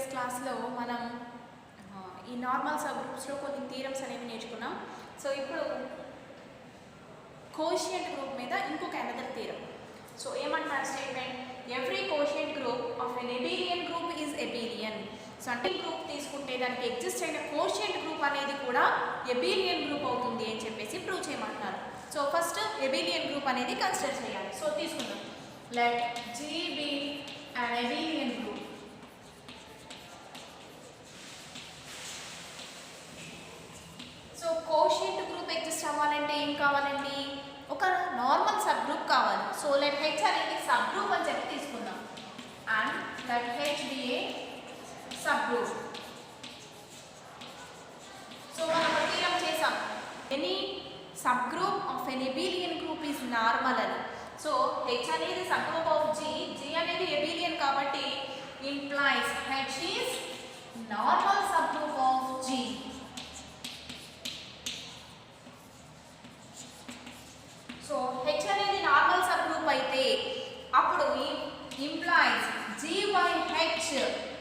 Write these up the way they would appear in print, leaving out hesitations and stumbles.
Previous క్లాస్లో మనం ఈ నార్మల్ సబ్ గ్రూప్స్లో కొన్ని థీరమ్స్ అనేవి నేర్చుకున్నాం. సో ఇప్పుడు కోషియంట్ గ్రూప్ మీద ఇంకొక అనదర్ థీరం. సో ఏమంటారు statement, every quotient group of an abelian group is abelian. So అంటే గ్రూప్ తీసుకుంటే దానికి ఎగ్జిస్ట్ అయిన కోషియంట్ గ్రూప్ అనేది కూడా ఎబిలియన్ గ్రూప్ అవుతుంది అని చెప్పేసి ప్రూవ్ చేయమంటున్నారు. సో ఫస్ట్ ఎబిలియన్ గ్రూప్ అనేది కన్సిడర్ చేయాలి. సో తీసుకుందాం, let G be an abelian group. So quotient group exist అవ్వాలంటే ఏం కావాలండి, ఒక నార్మల్ సబ్ గ్రూప్ కావాలి. సో లెట్ H అనేది సబ్ గ్రూప్ అని చెప్పి తీసుకుందాం, and let H be a subgroup. So మనం థీరం చేసాం, any subgroup of an abelian group is normal అని. సో H అనేది సబ్ గ్రూప్ ఆఫ్ G అనేది ఎబిలియన్ కాబట్టి implies H is normal subgroup of G. So H అనేది normal subgroup అయితే అప్పుడు implies G by H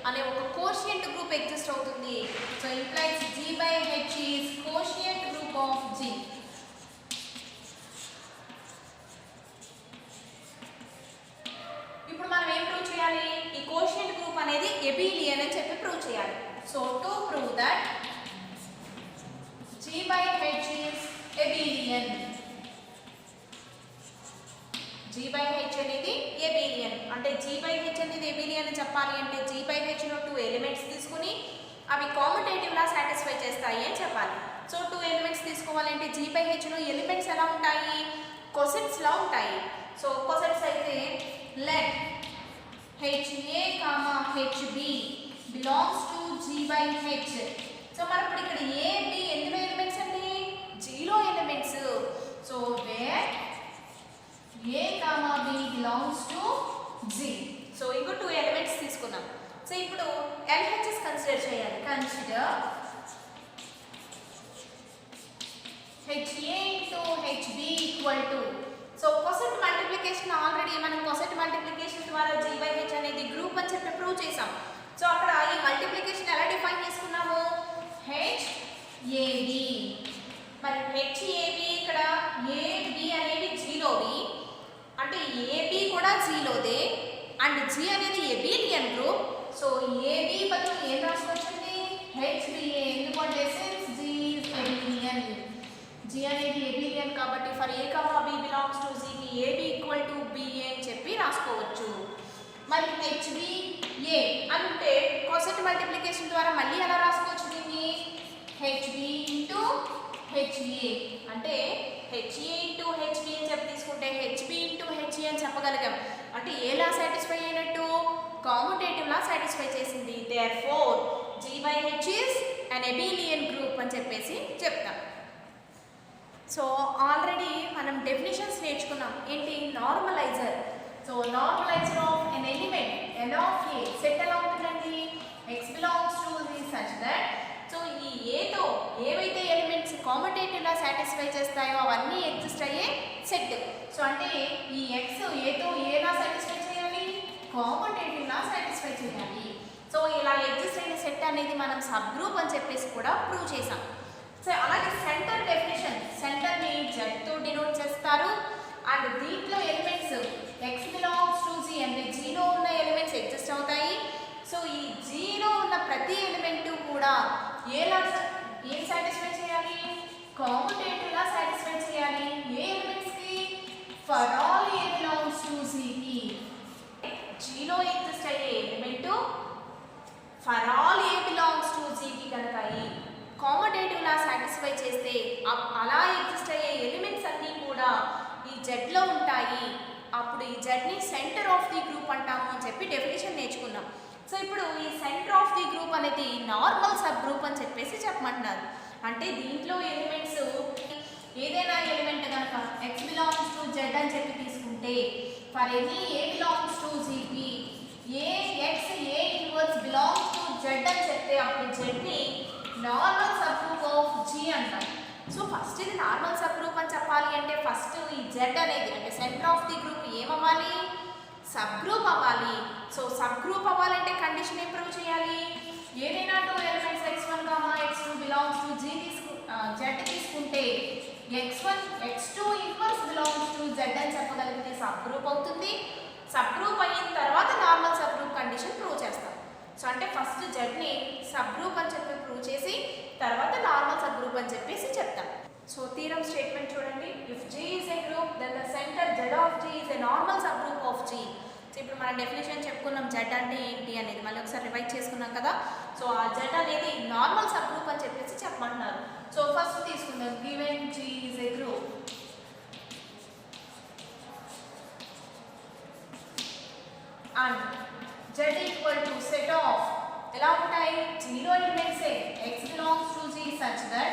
అనే ఒక quotient group exist అవుతుంది. So implies G by H is quotient group of G. ఇప్పుడు మనం ఏం ప్రూవ్ చేయాలి, ఈ కోషియంట్ గ్రూప్ అనేది ఎబిలియన్ అని చెప్పి ప్రూవ్ చేయాలి. So to prove that G by H is ఎబిలియన్, G by H అనేది ఎబిలియన్ అంటే G by H అనేది ఎబిలియన్ అని చెప్పాలి అంటే G by H లో 2 ఎలిమెంట్స్ తీసుకుని అవి కామ్యుటేటివ్ లా సాటిస్ఫై చేస్తాయి అని చెప్పాలి. సో 2 ఎలిమెంట్స్ తీసుకోవాలంటే G by H లో ఎలిమెంట్స్ ఎలా ఉంటాయి, కొసెట్స్ లా ఉంటాయి. సో కొసెట్స్ అయితే let HA, HB belongs to G by H. So మరి ఇప్పుడు ఇక్కడ A, B ఎందులో ఎలిమెంట్స్ అండి, G లో elements. So where A, B belongs to G. So ఇంకో 2 ఎలిమెంట్స్ తీసుకున్నాం. సో ఇప్పుడు LHS కన్సిడర్ చేయాలి. Consider HA into HB equal to, so coset multiplication already మనం కొసెట్ మల్టిప్లికేషన్ ద్వారా G by H అనేది గ్రూప్ అని చెప్పి ప్రూవ్ చేసాం. సో అక్కడ ఈ మల్టిప్లికేషన్ ఎలా డిఫైన్ చేసుకున్నాము, HAB. మరి HAB ఇక్కడ AB అనేది Gలోవి అంటే AB కూడా Gలోదే అండ్ G అనేది ఎబిలియన్ గ్రూప్. సో AB బదులు ఏం రాసుకోవచ్చండి, HBA. ఎందుకంటే సిన్స్ G is ఎబిలియన్, G అనేది ఎబిలియన్ కాబట్టి for A, B belongs to G కి AB equal to BA అని చెప్పి రాసుకోవచ్చు. మరి HBA అంటే కొసెట్ మల్టిప్లికేషన్ ద్వారా మళ్ళీ ఎలా రాసుకోవచ్చు దీన్ని, HB into HA అంటే HA into HB అని చెప్పి తీసుకుంటే HB into HA అని చెప్పగలిగాం. అంటే ఏలా సాటిస్ఫై అయినట్టు, కామ్యుటేటివ్ లా సాటిస్ఫై చేసింది. therefore G by H is an abelian group అని చెప్పేసి చెప్తాం. సో ఆల్రెడీ మనం డెఫినేషన్స్ నేర్చుకున్నాం. ఏంటి, normaliser. So normaliser of an element L of A set ఎలా ఉంటుందండి, X belongs to Z such that, so ఈ ఏతో ఏవైతే ఎలిమెంట్స్ కామ్యుటేటివ్ లా సాటిస్ఫై చేస్తాయో అవన్నీ ఎగ్జిస్ట్ అయ్యే సెట్. సో అంటే ఈ X ఏతో ఏలా సాటిస్ఫై చేయాలి, కామ్యుటేటివ్ లా సాటిస్ఫై చేయాలి. సో ఇలా ఎగ్జిస్ట్ అయిన సెట్ అనేది మనం సబ్ గ్రూప్ అని చెప్పేసి కూడా ప్రూవ్ చేసాం. సో అలాగే సెంటర్ డెఫినేషన్, సెంటర్ని Z తో డినోట్ చేస్తారు అండ్ దీంట్లో elements X belongs to Z అంటే Gలో ఉన్న ఎలిమెంట్స్ ఎగ్జిస్ట్ అవుతాయి. సో ఈ Gలో ఉన్న ప్రతి ఎలిమెంట్ కూడా ఏం సాటిస్ఫై చేయాలి, కామ్యుటేటివ్ లా సాటిస్ఫై చేయాలి. ఏ ఎలిమెంట్స్ కి, for all A belongs to Z కి. Gలో ఎగ్జిస్ట్ అయ్యే element for all A belongs to Z కి కనుక కామ్యుటేటివ్ లా సాటిస్ఫై చేస్తే అలా ఎగ్జిస్ట్ అయ్యే ఎలిమెంట్స్ అన్నీ కూడా ఈ జెడ్లో ఉంటాయి. అప్పుడు ఈ జెడ్ని సెంటర్ ఆఫ్ ది గ్రూప్ అంటాము అని చెప్పి డెఫినేషన్ నేర్చుకున్నాం. సో ఇప్పుడు ఈ సెంటర్ ఆఫ్ ది గ్రూప్ అనేది నార్మల్ సబ్ గ్రూప్ అని చెప్పేసి చెప్పమంటున్నారు. అంటే దీంట్లో ఎలిమెంట్స్ ఏదైనా ఎలిమెంట్ కనుక X belongs to Z అని చెప్పి తీసుకుంటే for any A belongs to Z కి X A inverse belongs to Z అని చెప్తే అప్పుడు జెడ్ని normal subgroup of G అంటాం. సో ఫస్ట్ ఇది నార్మల్ సబ్ గ్రూప్ అని చెప్పాలి అంటే ఫస్ట్ ఈ Z అనేది అంటే సెంటర్ ఆఫ్ ది గ్రూప్ ఏమవ్వాలి, సబ్ గ్రూప్ అవ్వాలి. సో సబ్ గ్రూప్ అవ్వాలంటే కండిషన్ ఏం ప్రూవ్ చేయాలి, ఏదైనా 2 elements x1, x2 belongs to z తీసుకుంటే x1 x2 inverse belongs to z అని చెప్పగలిగితే సబ్ గ్రూప్ అవుతుంది. సబ్ గ్రూప్ అయిన తర్వాత normal sub group condition prove చేస్తాం. సో అంటే ఫస్ట్ జెడ్ని సబ్ గ్రూప్ అని చెప్పి ప్రూవ్ చేసి తర్వాత నార్మల్ సబ్ గ్రూప్ అని చెప్పేసి చెప్తాం. సో థీరం స్టేట్మెంట్ చూడండి. If G is a group then the center Z of G is a normal subgroup of G. So ఇప్పుడు మనం డెఫినేషన్ చెప్పుకున్నాం Z అంటే ఏంటి అనేది మళ్ళీ ఒకసారి రివైజ్ చేసుకున్నాం కదా. సో ఆ Z అనేది నార్మల్ సబ్ గ్రూప్ అని చెప్పేసి చెప్పమంటున్నారు. సో ఫస్ట్ తీసుకుందాం. Given G is a group and Z equal to set of ఎలా ఉంటాయి 0 elements x belongs to G such that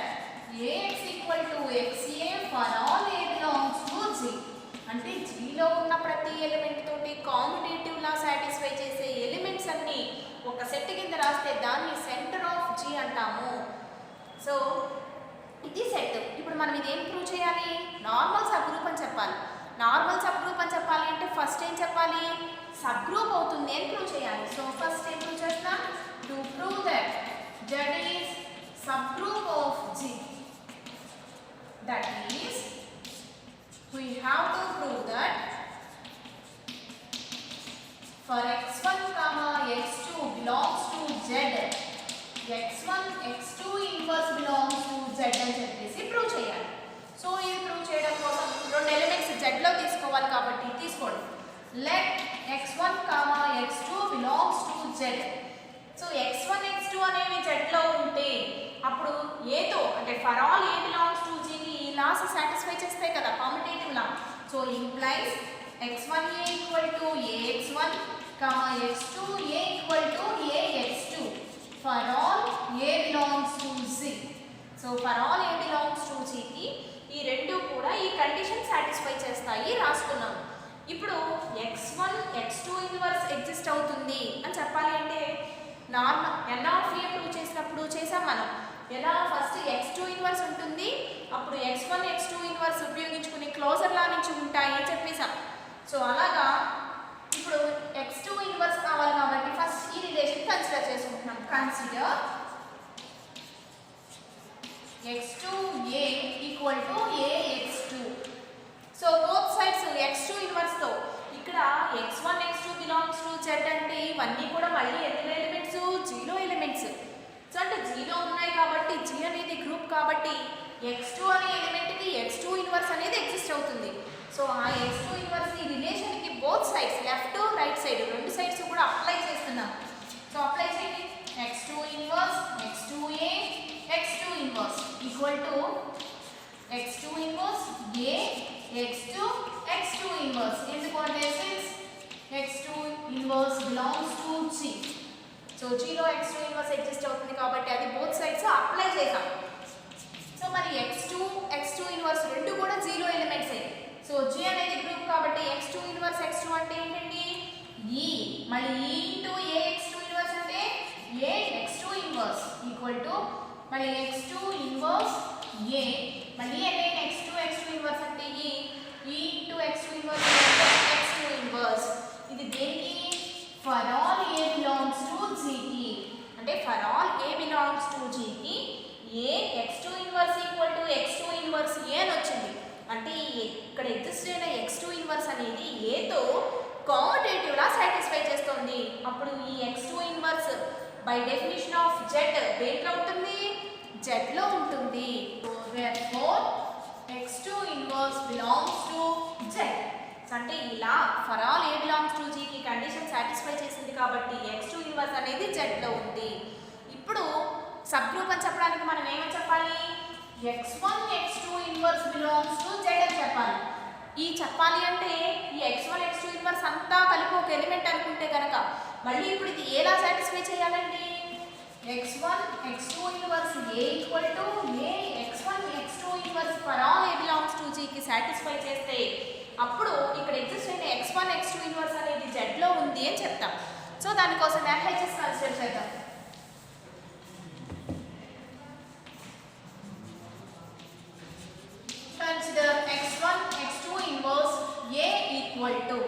Ax equal to xa for all A belongs to G. అంటే Gలో ఉన్న ప్రతి element తోటి competitive లా satisfy చేసే elements అన్ని ఒక set కింద రాస్తే దాన్ని సెంటర్ ఆఫ్ G అంటాము. సో ఇది సెట్. ఇప్పుడు మనం ఇది ఏం ప్రూవ్ చేయాలి? నార్మల్ సబ్ గ్రూప్ అని చెప్పాలి. నార్మల్ సబ్ గ్రూప్ అని చెప్పాలి అంటే ఫస్ట్ ఏం చెప్పాలి? సబ్ గ్రూప్ అవుతుంది అని ప్రూవ్ చేయాలి. సో ఫస్ట్ ఏం ప్రూవ్ చేస్తాం? To prove that Z is subgroup of G. That is, we have to prove that for x1, x2 belongs to Z, x1, x2 inverse belongs to Z అని చెప్పేసి prove చేయాలి. So ఇది prove చేయడం కోసం రెండు elements Z లో తీసుకోవాలి కాబట్టి తీసుకోండి. Let x1, x2 belongs to Z. So x1, x2 అనేవి Z లో ఉంటే అప్పుడు ఏతో అంటే for all a belongs to G ని ఈ లాస్ సాటిస్ఫై చేస్తాయి కదా competitive law. So implies x1a equal to ax1, x2a equal to ax2 for all a belongs to Z. So for all a belongs to G కి ఈ రెండు కూడా ఈ condition satisfy చేస్తాయి రాసుకున్నాం. ఇప్పుడు x1 x2 ఇన్వర్స్ ఎగ్జిస్ట్ అవుతుంది అని చెప్పాలి అంటే normal n of a prove చేసినప్పుడు చేసాం మనం. ఎలా ఫస్ట్ x2 ఇన్వర్స్ ఉంటుంది, అప్పుడు x1 x2 ఇన్వర్స్ ఉపయోగించుకుని క్లోజర్ లా నుంచి ఉంటాయి అని చెప్పేసాం. సో అలాగా ఇప్పుడు x2 ఇన్వర్స్ కావాలి కాబట్టి ఫస్ట్ ఈ రిలేషన్ కన్సిడర్ చేసుకుంటున్నాం. Consider x2a equal to ax2. So both sides x2 inverse తో ఇక్కడ x1 x2 belongs to Z అంటే ఇవన్నీ కూడా మళ్ళీ ఎన్ని ఎలిమెంట్స్? 0 ఎలిమెంట్స్. సో అంటే 0 ఉన్నాయి కాబట్టి G అనేది గ్రూప్ కాబట్టి x2 అనే ఎలిమెంట్ కి x2 ఇన్వర్స్ అనేది ఎగ్జిస్ట్ అవుతుంది. సో ఆ x2 ఇన్వర్స్ ఈ రిలేషన్ కి both sides left right side రెండు సైడ్స్ కూడా అప్లై చేస్తున్నాం. సో అప్లై చేయండి. x2 inverse x2a x2 inverse equal to x2 inverse a x2 x2 inverse. ఎందుకంటే since x2 inverse belongs to G. So Gలో x2 inverse exist అవుతుంది కాబట్టి అది both sides apply చేసాం. సో మరి x2 ఇన్వర్స్ రెండు కూడా 0 ఎలిమెంట్స్. సో G అనేది గ్రూప్ కాబట్టి x2 ఇన్వర్స్ x2 అంటే ఏంటండి? E. మళ్ళీ E ఇంటూ ax2 ఇన్వర్స్ అంటే ax2 ఇన్వర్స్ ఈక్వల్ టు మళ్ళీ x2 ఇన్వర్స్ a మళ్ళీ అగైన్ x2 ఇన్వర్స్ అంటే E into x2 inverse x2 inverse. ఇది దేనికి? For all a belongs to G కి. అంటే for all a belongs to G కి ఏ x2 inverse equal to x2 inverse a అని వచ్చింది. అంటే ఇక్కడ ఎగ్జిస్ట్ అయిన x2 ఇన్వర్స్ అనేది ఏతో కాంపిటేటివ్ లా సాటిస్ఫై చేస్తుంది. అప్పుడు ఈ x2 inverse by definition of Z దేంట్లో ఉంటుంది? Z లో ఉంటుంది. So therefore x2 inverse belongs to Z. అంటే ఇలా for all a belongs to G కి కండిషన్ సాటిస్ఫై చేసింది కాబట్టి x2 ఇన్వర్స్ అనేది Z లో ఉంది. ఇప్పుడు సబ్ గ్రూప్ అని చెప్పడానికి మనం ఏమని చెప్పాలి? x1 x2 inverse belongs to Z అని చెప్పాలి. ఈ చెప్పాలి అంటే ఈ x1 x2 ఇన్వర్స్ అంతా కలిపి ఒక ఎలిమెంట్ అనుకుంటే కనుక మళ్ళీ ఇప్పుడు ఇది ఎలా సాటిస్ఫై చేయాలండి? x1 x2 inverse a equal to a x1 x2 inverse for all a belongs to G కి సాటిస్ఫై చేస్తే అప్పుడు ఇక్కడ ఎగ్జిస్ట్ అయిన x1 x2 ఇన్వర్స్ అనేది Z లో ఉంది అని చెప్తాం. సో దానికోసం LHS కన్సిడర్ చేద్దాం. Consider x1 x2 inverse a equal to.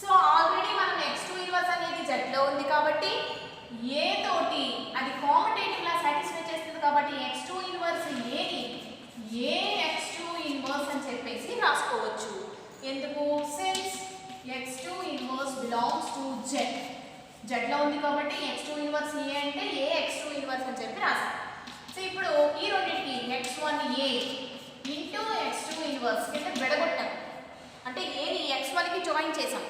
So already మనం x2 ఇన్వర్స్ అనేది Z లో ఉంది కాబట్టి a తోటి కాబట్టి x2 ఇన్వర్స్ ఏని ax2 ఇన్వర్స్ అని చెప్పేసి రాసుకోవచ్చు. ఎందుకు? Since x2 inverse belongs to z. z లో ఉంది కాబట్టి x2 ఇన్వర్స్ a అంటే ax2 ఇన్వర్స్ అని చెప్పి రాస్తాం. సో ఇప్పుడు ఈ రెండింటికి x1a ఇంటూ x2 ఇన్వర్స్ కింద విడగొట్టాం. అంటే ఏని x1కి జాయిన్ చేసాం.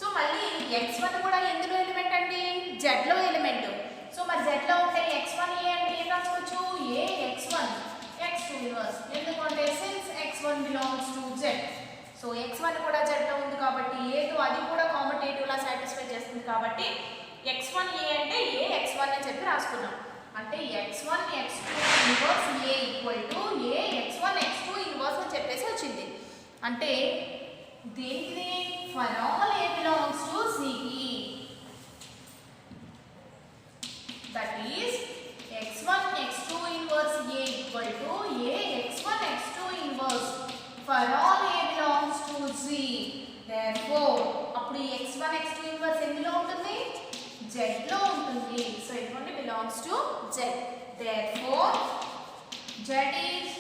సో మళ్ళీ x1 కూడా ఎందులో ఎలిమెంట్ అండి? z లో ఎలిమెంట్. సో మరి z లో ఉంటే x1a అంటే ఏం రాసుకోవచ్చు? ax1 x2 inverse. ఎందుకంటే since x1 belongs to z. So x1 కూడా z లో ఉంది కాబట్టి ఏదో అది కూడా కామటేటివ్ లా సాటిస్ఫై చేస్తుంది కాబట్టి x1a అంటే ax1 అని చెప్పి రాసుకున్నాం. అంటే x1 x2 inverse a equal to ax1 x2 inverse అని చెప్పేసి వచ్చింది. అంటే దేనికి? For all a belongs to c కి. That is x1 x2 inverse a equal to ax1 x2 inverse for all a belongs to c. therefore అప్పుడు x1 x2 inverse ఎందులో ఉంటుంది? z లో ఉంటుంది. So it belongs to z. therefore z is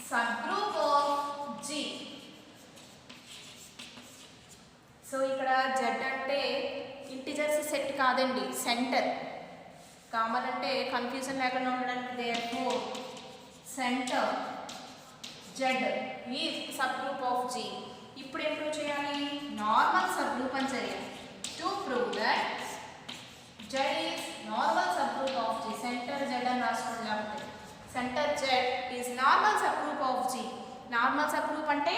subgroup of g. So ఇక్కడ z అంటే integers set కాదండి, centre. Common అంటే confusion లేకుండా ఉండడానికి therefore centre z is subgroup of g. ఇప్పుడు ఏం ప్రూవ్ చేయాలి? నార్మల్ సబ్గ్రూప్ అని చేయాలి. to prove that z is normal subgroup of g. center z అని రాసుకోండి. లేకపోతే center z is normal subgroup of g. normal subgroup అంటే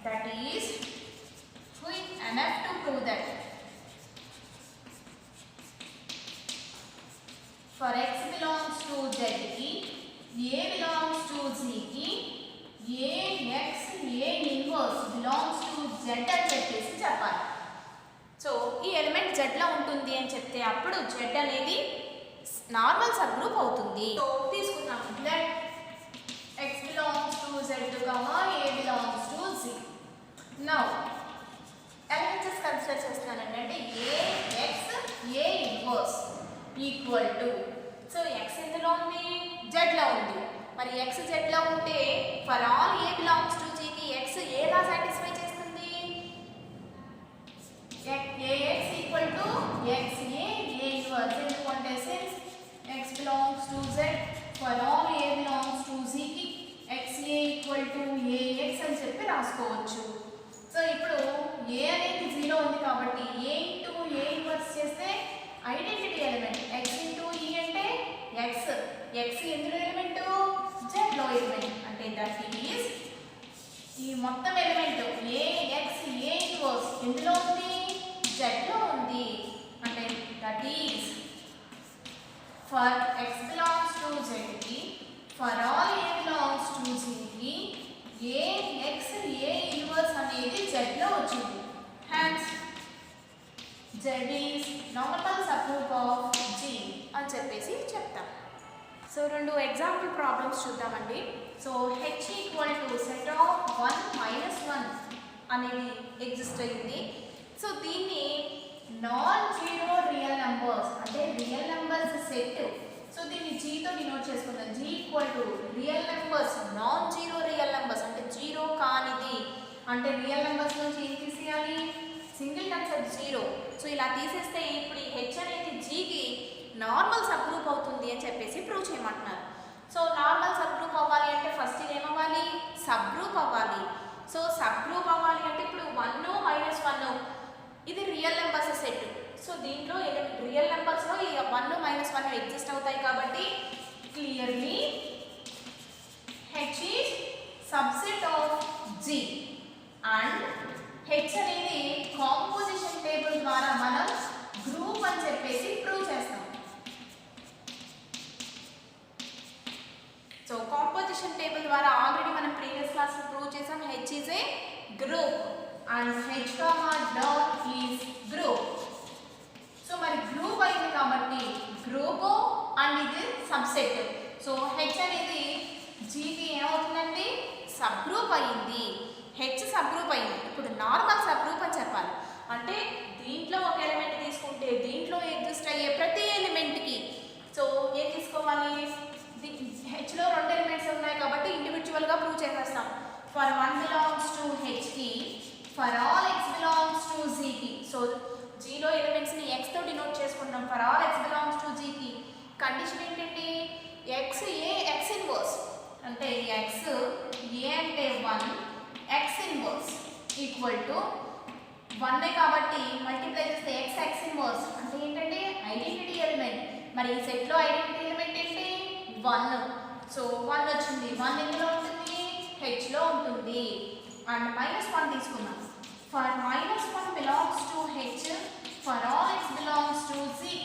that is quick enough to prove that for x belongs to z ki a belongs to z ki ax a inverse belongs to z అని చెప్పేసి చెప్పాలి. So ఈ element z లో ఉంటుంది అని చెప్తే అప్పుడు z అనేది నార్మల్ సబ్ గ్రూప్ అవుతుంది. సో తీసుకుందాం. Let x belongs to z, a belongs to z. Now elements consider చేస్తున్నానండి. అంటే ax a inverse equal to, so x ఎందులో ఉంది? z లో ఉంది. మరి x z లో ఉంటే for all a belongs to g కి x ఏలా సాటిస్ఫై చేస్తుంది? ax equal to xa a inverse. ఎందుకంటే since x belongs to z for all a belongs to z కి xa ఈక్వల్ టు ax అని చెప్పి రాసుకోవచ్చు. సో ఇప్పుడు a అనేది 0 ఉంది కాబట్టి a ఇంటూ a ఇన్వర్స్ చేస్తే identity element x into e అంటే x ఎందులో ఎలిమెంట్? z లో ఎలిమెంట్. అంటే దట్ ఈస్ ఈ మొత్తం ఎలిమెంట్ ax a ఇన్వర్స్ ఎందులో ఉంది? z లో ఉంది. అంటే that is for x belongs to z కి for all a belongs to z కి ax a ఇన్వర్స్ అనేది z లో వచ్చింది. Hence z is normal subgroup of g అని చెప్పేసి చెప్తాం. సో రెండు ఎగ్జాంపుల్ ప్రాబ్లమ్స్ చూద్దామండి. So h equal to set of 1 minus 1 అనేది ఎగ్జిస్ట్ అయ్యింది. సో దీన్ని నాన్ జీరో రియల్ నంబర్స్ అంటే రియల్ నంబర్స్ సెట్. సో దీన్ని g తో డినోట్ చేసుకుందాం. g equal to real numbers non zero real numbers అంటే జీరో కానిది. అంటే రియల్ నంబర్స్ నుంచి ఏం తీసేయాలి? సింగిల్ టర్మ్స్ అది 0. సో ఇలా తీసేస్తే ఇప్పుడు ఈ h అనేది gకి నార్మల్ సబ్ గ్రూప్ అవుతుంది అని చెప్పేసి ప్రూవ్ చేయమంటున్నారు. సో నార్మల్ సబ్ గ్రూప్ అవ్వాలి అంటే ఫస్ట్ ఇది ఏమవ్వాలి? సబ్ గ్రూప్ అవ్వాలి. సో సబ్ గ్రూప్ అవ్వాలి అంటే ఇప్పుడు 1 మైనస్ 1 ఇది రియల్ నెంబర్స్ సెట్. సో దీంట్లో రియల్ నెంబర్స్లో ఈ 1 మైనస్ 1 ఎగ్జిస్ట్ అవుతాయి కాబట్టి clearly h is subset of g and h అనేది కాంపోజిషన్ టేబుల్ ద్వారా మనం గ్రూప్ అని చెప్పేసి ప్రూవ్ చేస్తాం. సో కాంపోజిషన్ టేబుల్ ద్వారా ఆల్రెడీ మనం ప్రీవియస్ క్లాస్ లో ప్రూవ్ చేసాం. h is a group and h comma dot is group. So మరి గ్రూప్ అయింది కాబట్టి గ్రూప్ అండ్ ఇది సబ్సెట్. సో h అనేది gకి ఏమవుతుందండి? సబ్ గ్రూప్ అయ్యింది. h సబ్ గ్రూప్ అయింది. ఇప్పుడు నార్మల్ సబ్ గ్రూప్ అని చెప్పాలి. అంటే దీంట్లో ఒక ఎలిమెంట్ తీసుకుంటే దీంట్లో ఎగ్జిస్ట్ అయ్యే ప్రతి ఎలిమెంట్కి సో ఏం తీసుకోవాలి? తీసుకోవాలి? హెచ్లో 2 ఎలిమెంట్స్ ఉన్నాయి కాబట్టి ఇండివిజువల్గా ప్రూవ్ చేసేస్తాం. ఫర్ 1 బిలాంగ్స్ టు హెచ్కి, for all x belongs to జీకి. సో జీలో ఎలిమెంట్స్ని ఎక్స్తో డినోట్ చేసుకుంటాం. For all x belongs to జీకి కండిషన్ ఏంటంటే ఎక్స్ ఏ ఎక్స్ ఇన్వర్స్ అంటే ఎక్స్ ఏ అంటే 1, ఎక్స్ ఇన్వర్స్ ఈక్వల్ టు 1 కాబట్టి మల్టిప్లై చేస్తే ఎక్స్ ఎక్స్ ఇన్వర్స్ అంటే ఏంటంటే ఐడెంటిటీ ఎలిమెంట్. మరి ఈ సెట్లో ఐడెంటిటీ ఎలిమెంట్ ఏంటి? 1. సో 1 వచ్చింది. 1 ఎందులో ఉంటుంది? హెచ్లో ఉంటుంది. అండ్ -1 తీసుకున్నాం. For -1 belongs to H, for all x belongs to G,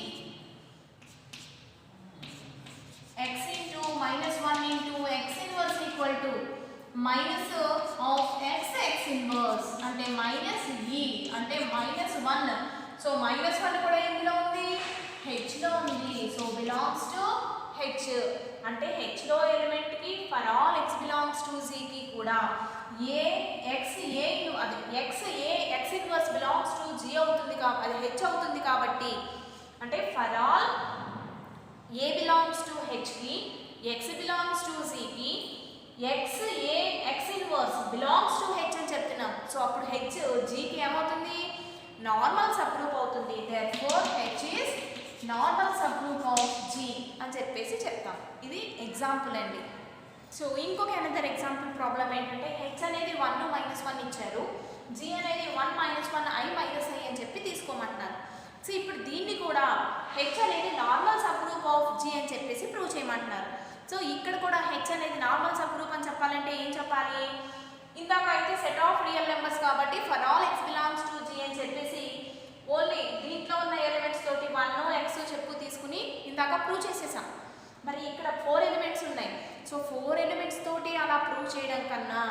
x into -1 into x inverse equal to minus of x inverse అంటే minus e అంటే -1. సో -1 కూడా ఎందులో ఉంది? h లో ఉంది. సో బిలాంగ్స్ టు h అంటే h లో ఎలిమెంట్ కి for all x belongs to z కి కూడా a x a అది x a x inverse belongs to g అవుతుంది అది h అవుతుంది కాబట్టి అంటే for all a belongs to h కి x బిలాంగ్స్ టు z కి x a x inverse belongs to h అని చెప్తున్నాం. సో అప్పుడు h g కి ఏమవుతుంది? నార్మల్ సబ్ గ్రూప్ అవుతుంది. Therefore h is normal subgroup of g అని చెప్పేసి చెప్తాం. ఇది ఎగ్జాంపుల్ అండి. సో ఇంకొక అనదర్ ఎగ్జాంపుల్ ప్రాబ్లం ఏంటంటే h అనేది 1 -1 ఇచ్చారు, g అనేది 1 -1 i -i అని చెప్పి తీసుకోమంటున్నారు. సో ఇప్పుడు దీన్ని కూడా h అనేది normal subgroup of g అని చెప్పేసి ప్రూవ్ చేయమంటున్నారు. సో ఇక్కడ కూడా h అనేది నార్మల్ సబ్ గ్రూప్ అని చెప్పాలంటే ఏం చెప్పాలి? ఇందాక అయితే సెట్ ఆఫ్ రియల్ నెంబర్స్ కాబట్టి for all x belongs to g అని చెప్పేసి ఓన్లీ దీంట్లో ఉన్న ఎలిమెంట్స్ తోటి 1 x చెప్పు తీసుకుని ఇందాక ప్రూవ్ చేసేసాం. మరి ఇక్కడ 4 ఎలిమెంట్స్ ఉన్నాయి. సో 4 ఎలిమెంట్స్ తోటి అలా ప్రూవ్ చేయడం కన్నా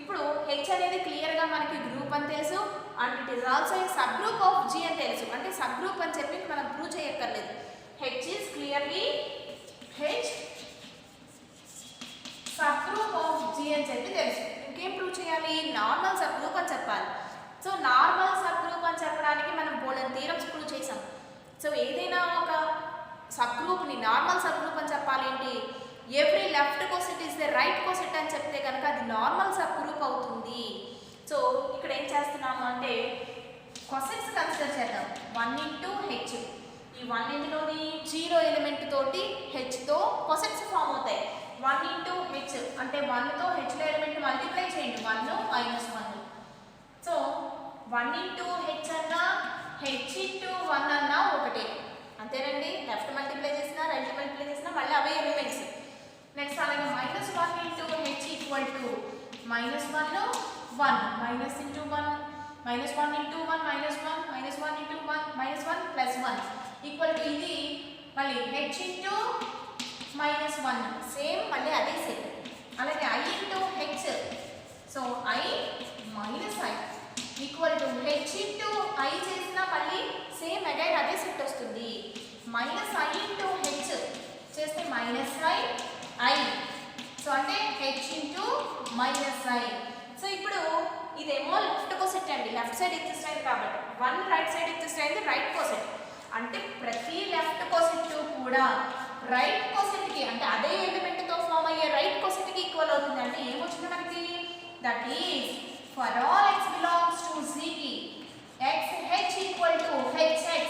ఇప్పుడు h అనేది క్లియర్గా మనకి గ్రూప్ అని తెలుసు and it is also a sub group of g అని తెలుసు. అంటే సబ్ గ్రూప్ అని చెప్పి మనం ప్రూవ్ చేయక్కర్లేదు. h is clearly h sub group of g అని చెప్పి తెలుసు. ఇంకేం ప్రూవ్ చేయాలి? నార్మల్ సబ్ గ్రూప్ అని చెప్పాలి. సో నార్మల్ సబ్ గ్రూప్ అని చెప్పడానికి మనం బోల్డెన్ థీరమ్స్ ప్రూవ్ చేసాం. సో ఏదైనా ఒక సబ్ గ్రూప్ని నార్మల్ సబ్ గ్రూప్ అని చెప్పాలి ఏంటి? Every left coset is the right coset అని చెప్తే కనుక అది నార్మల్ సబ్ గ్రూప్ అవుతుంది. సో ఇక్కడ ఏం చేస్తున్నాము అంటే కోసెట్స్ కన్సిడర్ చేద్దాం. 1 into h. ఈ 1 ఎందులోని 0 ఎలిమెంట్ తోటి హెచ్తో కోసెట్స్ ఫామ్ అవుతాయి. 1 into h అంటే 1తో హెచ్లో ఎలిమెంట్ మల్టిప్లై చేయండి. 1 -1. సో 1 into h అన్నా h into 1 అన్నా ఒకటే అంతేనండి. లెఫ్ట్ మల్టిప్లై చేసినా రైట్ మల్టిప్లై చేసినా మళ్ళీ అవే ఎలిమెంట్స్. నెక్స్ట్ అలాగే -1 into h equal to -1 1 minus into 1 -1 into 1 -1 -1 into 1 -1 plus 1 equal to ఇది మళ్ళీ h into -1 సేమ్ మళ్ళీ అదే సెట్. అలాగే i into h so i minus i equal to h into i చేసినా మళ్ళీ సేమ్ అగైన్ అదే set వస్తుంది. -i into h చేస్తే -i సో అంటే h into -i. సో ఇప్పుడు ఇదేమో లెఫ్ట్ కోసెట్ అండి. లెఫ్ట్ సైడ్ ఎగ్జిస్ట్ అయింది కాబట్టి 1 రైట్ సైడ్ ఎగ్జిస్ట్ అయింది రైట్ కోసెట్. అంటే ప్రతి లెఫ్ట్ కోసెట్ కూడా రైట్ కోసెట్కి అంటే అదే ఎలిమెంట్తో ఫామ్ అయ్యే రైట్ కోసెట్కి ఈక్వల్ అవుతుంది. అంటే ఏమొచ్చింది మనకి? That is for all x belongs to z కి h ఈక్వల్ టు hx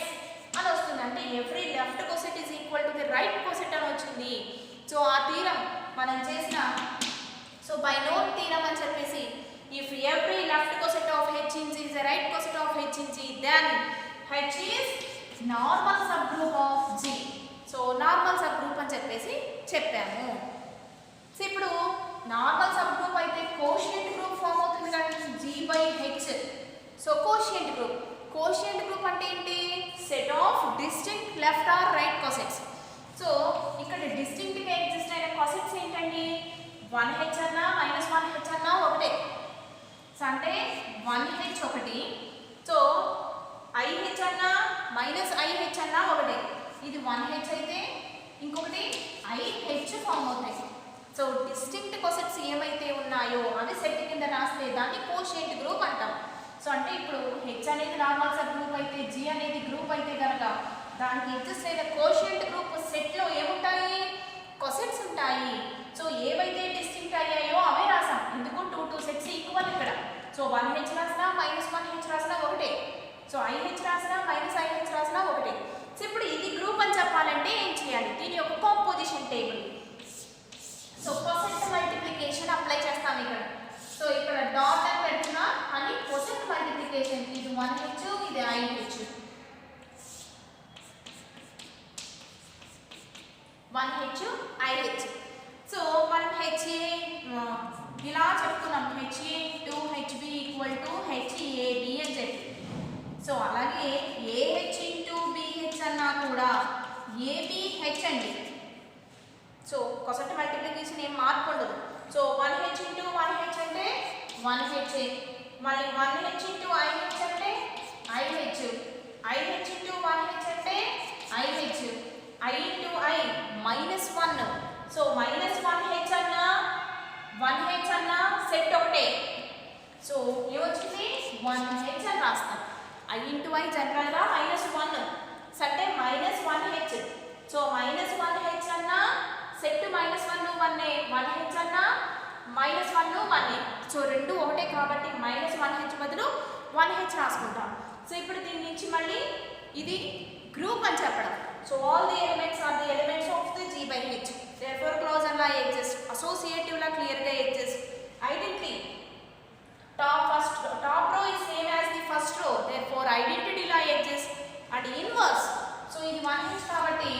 అని వస్తుంది. అంటే every left coset is equal to the right coset అని వచ్చింది. సో ఆ థీరం మనం చేసిన సో బైనోమ్ థీరం అని చెప్పేసి if every left coset of h in g is a right coset of h in g then h is normal subgroup of g. So normal subgroup అని చెప్పేసి చెప్పాము. So ఇప్పుడు normal subgroup అయితే quotient group form అవుతుంది కానీ g/h. So quotient group అంటే ఏంటి? Set of distinct left or right cosets. So ఇక్కడ డిస్టింక్ట్గా ఎగ్జిస్ట్ అయిన కోసెట్స్ ఏంటండి? 1h అన్నా -1h అన్నా ఒకటే. సో అంటే 1h ఒకటి. సో i/h అన్నా -i/h అన్నా ఒకటే. ఇది 1h అయితే ఇంకొకటి i/h ఫామ్ అవుతాయి. సో డిస్టింక్ట్ కోసెట్స్ ఏమైతే ఉన్నాయో అవి సెట్ కింద రాస్తే దాన్ని కోషియంట్ గ్రూప్ అంటాం. సో అంటే ఇప్పుడు h అనేది నార్మల్ సబ్ గ్రూప్ అయితే g అనేది గ్రూప్ అయితే కనుక దానికి ఎగ్జిస్ట్ అయిన కోషియంట్ గ్రూప్ సెట్లో ఏముంటాయి? కొసెట్స్ ఉంటాయి. సో ఏవైతే డిస్టింక్ట్ అయ్యాయో అవే రాసాం. ఎందుకు 2 సెట్స్ ఈక్వల్ ఇక్కడ. సో 1H రాసినా -1H రాసినా ఒకటే. సో IH రాసినా -IH రాసినా ఒకటే. సో ఇప్పుడు ఇది గ్రూప్ అని చెప్పాలంటే ఏం చేయాలి? దీని యొక్క composition table. So coset multiplication apply చేస్తాం ఇక్కడ. సో ఇక్కడ డాట్ అని పెడుతున్నా అని కొసెట్ మల్టిప్లికేషన్. ఇది 1H, ఇది IH. 1H, IH. సో మనం HA ఇలా చెప్తున్నాం, HA × HB = HAB అని చెప్పి. సో అలాగే AH × BH అన్నా కూడా ABH అండి. సో కొసెట్ మల్టిప్లికేషన్ ఏం మార్పు ఉండదు. సో 1H × 1H అంటే 1HA, మళ్ళీ 1H × IH అంటే IH, IH × 1H అంటే IH, I × I -1. So -1H అన్నా 1H అన్నా సెట్ ఒకటే. సో ఏమొచ్చింది? 1H అని రాస్తాం. I × I జనరల్గా -1 అంటే -1H. సో -1H అన్నా సెట్ -1 1 1H అన్నా -1 1. సో రెండు ఒకటే కాబట్టి -1H బదులు 1H రాసుకుంటాం. సో ఇప్పుడు దీని నుంచి మళ్ళీ ఇది గ్రూప్ అని చెప్పడం. So all the elements are the elements of the G/H. Therefore closure law exist, associative law clear గా exist. Identity top row is same as the first row, therefore identity law exist. And inverse, so ఇది 1H కాబట్టి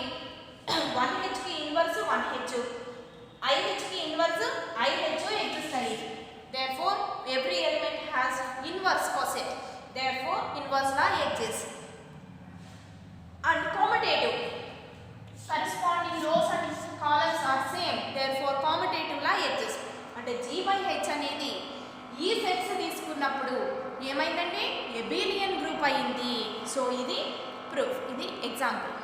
1H కి inverse 1H, IH కి inverse IH exist అయ్యి. therefore every element has inverse coset, therefore inverse law exist. And commutative, corresponding rows and columns are same, therefore commutative law exist. అంటే G/H అనేది ఈ sets తీసుకున్నప్పుడు ఏమైందంటే ఎబిలియన్ group అయింది. So ఇది proof, ఇది ఎగ్జాంపుల్.